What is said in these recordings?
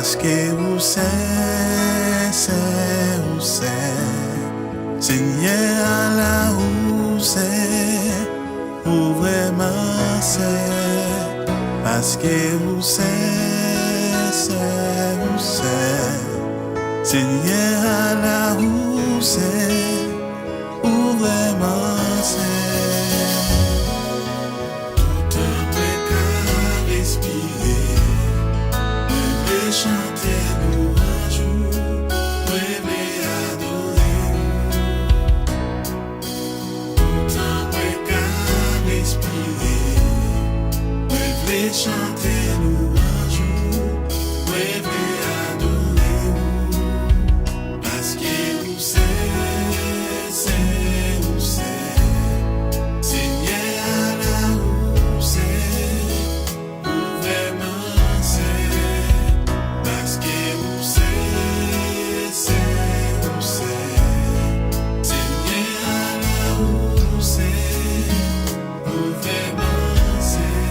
parce que vous c'est, Seigneur Allah où c'est, où vraiment c'est, parce que vous c'est, Seigneur Allah où c'est, où vraiment c'est. Chanter nous un jour, rêver adorer. Autant qu'à respirer, rêver chanter nous un jour, rêver adorer. Parce que vous c'est, Seigneur là où c'est, où vraiment c'est. Parce que vous c'est, Seigneur là où c'est, où vraiment c'est.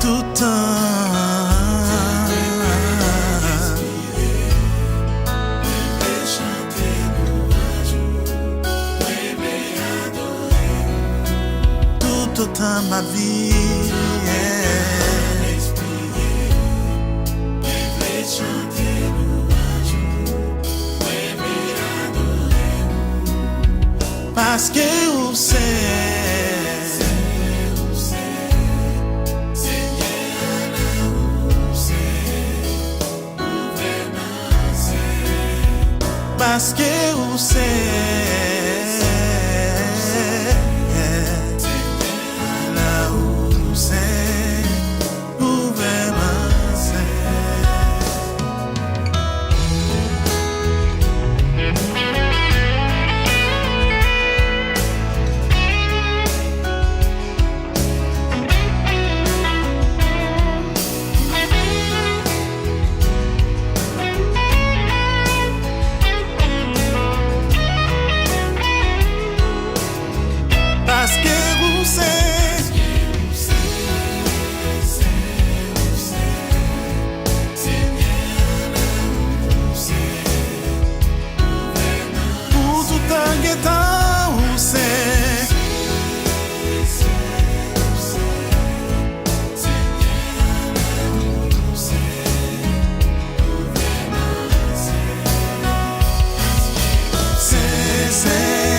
Tout temps, rêver chanter nous un jour, rêver adorer. tout autant ma vie. Chanter nous un jour, rêver adorer. Parce que vous c'est, Seigneur là où c'est, où vraiment c'est. parce que vous c'est, là où c'est, où vraiment c'est. Parce que vous c'est, pour tout un guettant vous c'est,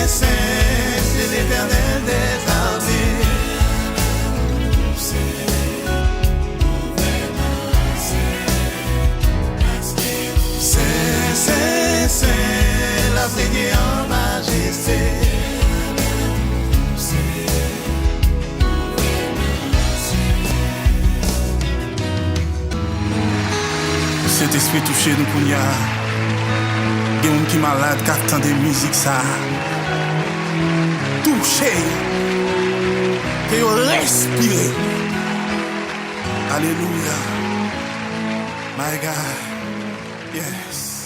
c'est l'Éternel des armées. C'est la vraie en majesté. Cet esprit touché nous pour y a des gens qui malades qui attendent des musiques ça. Touché. Que vous respirez. Alléluia. My God. Yes.